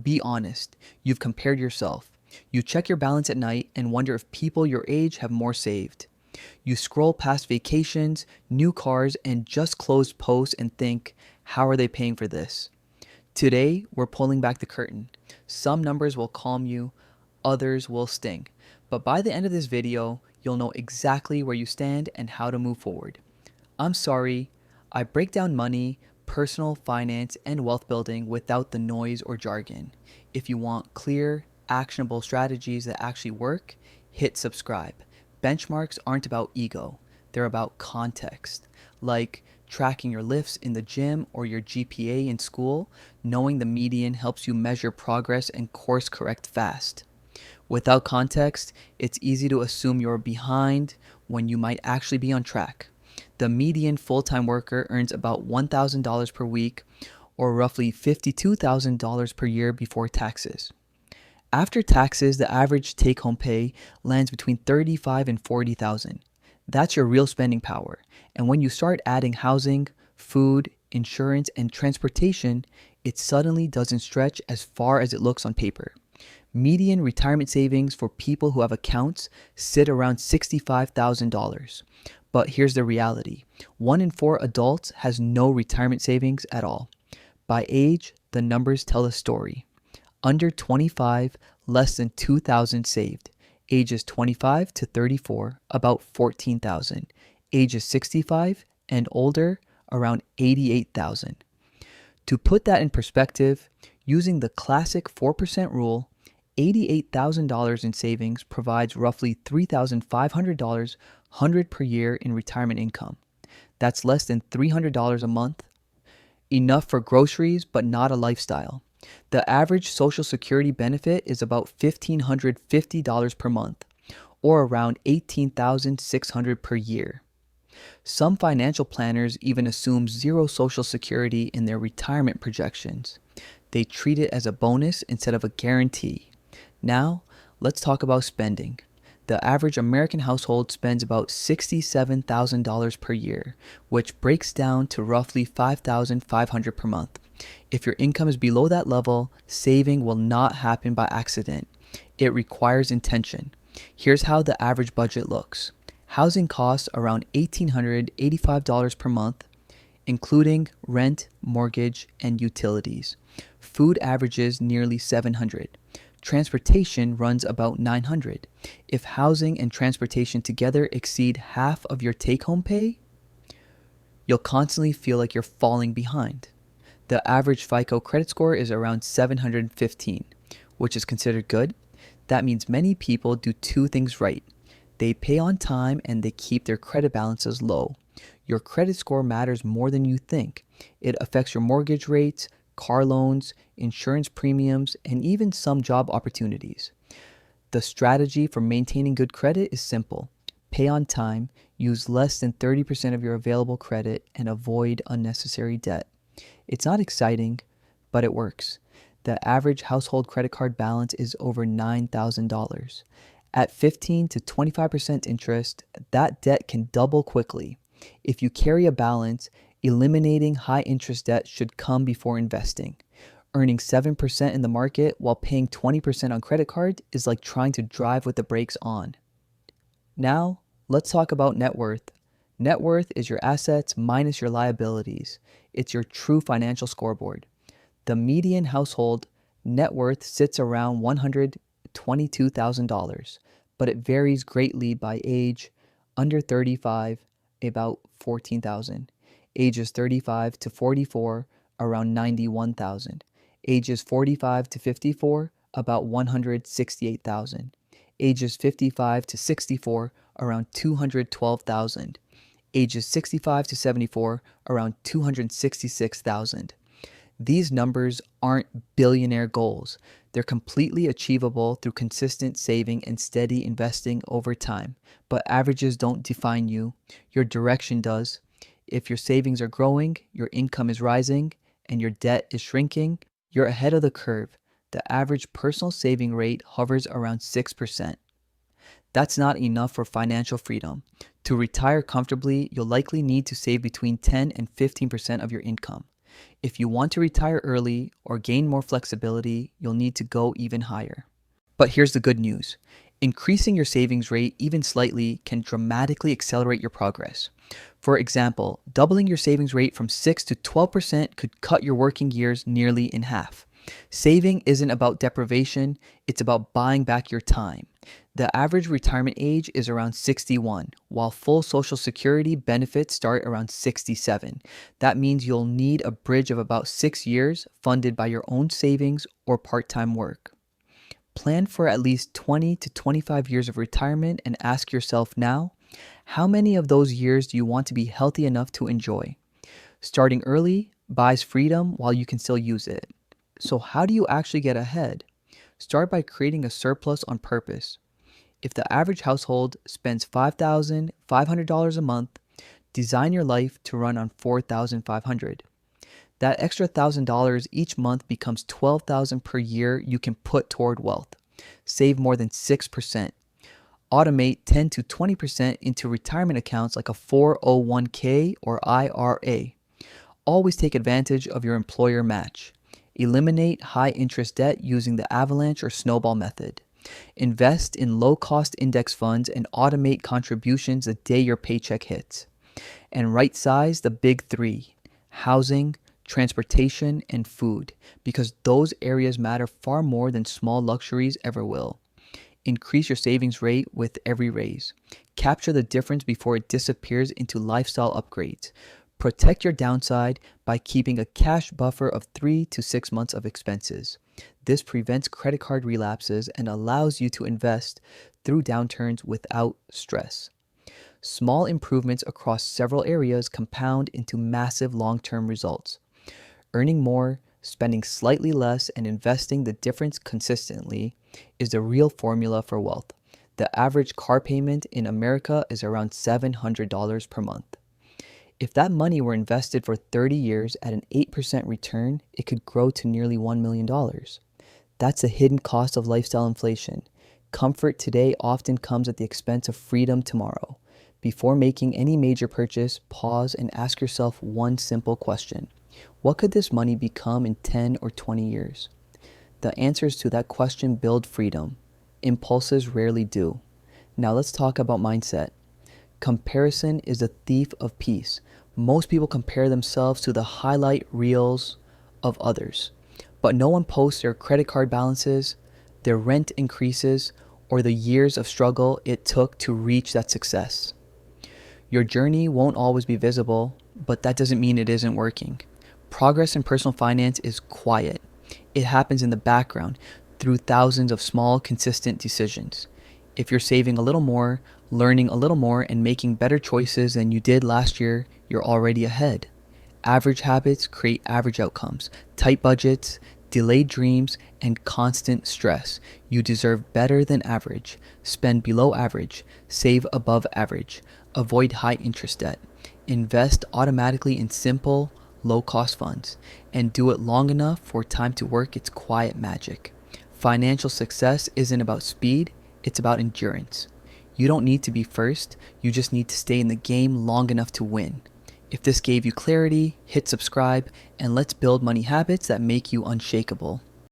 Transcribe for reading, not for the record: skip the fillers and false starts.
Be honest. You've compared yourself. You check your balance at night and wonder if people your age have more saved. You scroll past vacations, new cars, and just closed posts and think, how are they paying for this? Today, we're pulling back the curtain. Some numbers will calm you, others will sting. But by the end of this video, you'll know exactly where you stand and how to move forward. I'm Sari. I break down money, personal finance, and wealth building without the noise or jargon. If you want clear, actionable strategies that actually work, hit subscribe. Benchmarks aren't about ego, they're about context. Like tracking your lifts in the gym or your GPA in school, knowing the median helps you measure progress and course correct fast. Without context, it's easy to assume you're behind when you might actually be on track. The median full-time worker earns about $1,000 per week, or roughly $52,000 per year before taxes. After taxes, the average take-home pay lands between $35,000 and $40,000. That's your real spending power. And when you start adding housing, food, insurance, and transportation, it suddenly doesn't stretch as far as it looks on paper. Median retirement savings for people who have accounts sit around $65,000. But here's the reality. 1 in 4 adults has no retirement savings at all. By age, the numbers tell a story. Under 25, less than 2,000 saved. Ages 25 to 34, about 14,000. Ages 65 and older, around 88,000. To put that in perspective, using the classic 4% rule, $88,000 in savings provides roughly $3,500 per year in retirement income. That's less than $300 a month. Enough for groceries, but not a lifestyle. The average Social Security benefit is about $1,550 per month, or around $18,600 per year. Some financial planners even assume zero Social Security in their retirement projections. They treat it as a bonus instead of a guarantee. Now, let's talk about spending. The average American household spends about $67,000 per year, which breaks down to roughly $5,500 per month. If your income is below that level, saving will not happen by accident. It requires intention. Here's how the average budget looks. Housing costs around $1,885 per month, including rent, mortgage, and utilities. Food averages nearly $700. Transportation runs about $900. If housing and transportation together exceed half of your take-home pay, you'll constantly feel like you're falling behind. The average FICO credit score is around 715, which is considered good. That means many people do two things right. They pay on time and they keep their credit balances low. Your credit score matters more than you think. It affects your mortgage rates, car loans, insurance premiums, and even some job opportunities. The strategy for maintaining good credit is simple. Pay on time, use less than 30% of your available credit, and avoid unnecessary debt. It's not exciting, but it works. The average household credit card balance is over $9,000. At 15 to 25% interest, that debt can double quickly. If you carry a balance, eliminating high interest debt should come before investing. Earning 7% in the market while paying 20% on credit card is like trying to drive with the brakes on. Now, let's talk about net worth. Net worth is your assets minus your liabilities. It's your true financial scoreboard. The median household net worth sits around $122,000, but it varies greatly by age. Under 35, about $14,000. Ages 35 to 44, around $91,000. Ages 45 to 54, about $168,000. Ages 55 to 64, around $212,000. Ages 65 to 74, around $266,000. These numbers aren't billionaire goals. They're completely achievable through consistent saving and steady investing over time. But averages don't define you. Your direction does. If your savings are growing, your income is rising, and your debt is shrinking, you're ahead of the curve. The average personal saving rate hovers around 6%. That's not enough for financial freedom. To retire comfortably, you'll likely need to save between 10 and 15% of your income. If you want to retire early or gain more flexibility, you'll need to go even higher. But here's the good news. Increasing your savings rate even slightly can dramatically accelerate your progress. For example, doubling your savings rate from 6 to 12% could cut your working years nearly in half. Saving isn't about deprivation, it's about buying back your time. The average retirement age is around 61, while full Social Security benefits start around 67. That means you'll need a bridge of about 6 years funded by your own savings or part-time work. Plan for at least 20 to 25 years of retirement and ask yourself now, how many of those years do you want to be healthy enough to enjoy? Starting early buys freedom while you can still use it. So how do you actually get ahead? Start by creating a surplus on purpose. If the average household spends $5,500 a month, design your life to run on $4,500. That extra $1,000 each month becomes $12,000 per year you can put toward wealth. Save more than 6%. Automate 10 to 20% into retirement accounts like a 401k or IRA. Always take advantage of your employer match. Eliminate high interest debt using the avalanche or snowball method. Invest in low-cost index funds and automate contributions the day your paycheck hits. And right-size the big three: housing, transportation, and food, because those areas matter far more than small luxuries ever will. Increase your savings rate with every raise. Capture the difference before it disappears into lifestyle upgrades. Protect your downside by keeping a cash buffer of 3 to 6 months of expenses. This prevents credit card relapses and allows you to invest through downturns without stress. Small improvements across several areas compound into massive long-term results. Earning more, spending slightly less, and investing the difference consistently is the real formula for wealth. The average car payment in America is around $700 per month. If that money were invested for 30 years at an 8% return, it could grow to nearly $1 million. That's the hidden cost of lifestyle inflation. Comfort today often comes at the expense of freedom tomorrow. Before making any major purchase, pause and ask yourself one simple question. What could this money become in 10 or 20 years? The answers to that question build freedom. Impulses rarely do. Now let's talk about mindset. Comparison is the thief of peace. Most people compare themselves to the highlight reels of others, but no one posts their credit card balances, their rent increases, or the years of struggle it took to reach that success. Your journey won't always be visible, but that doesn't mean it isn't working. Progress in personal finance is quiet. It happens in the background through thousands of small, consistent decisions. If you're saving a little more, learning a little more, and making better choices than you did last year, you're already ahead. Average habits create average outcomes. Tight budgets, delayed dreams, and constant stress. You deserve better than average. Spend below average. Save above average. Avoid high interest debt. Invest automatically in simple, low-cost funds. And do it long enough for time to work its quiet magic. Financial success isn't about speed, it's about endurance. You don't need to be first, you just need to stay in the game long enough to win. If this gave you clarity, hit subscribe, and let's build money habits that make you unshakable.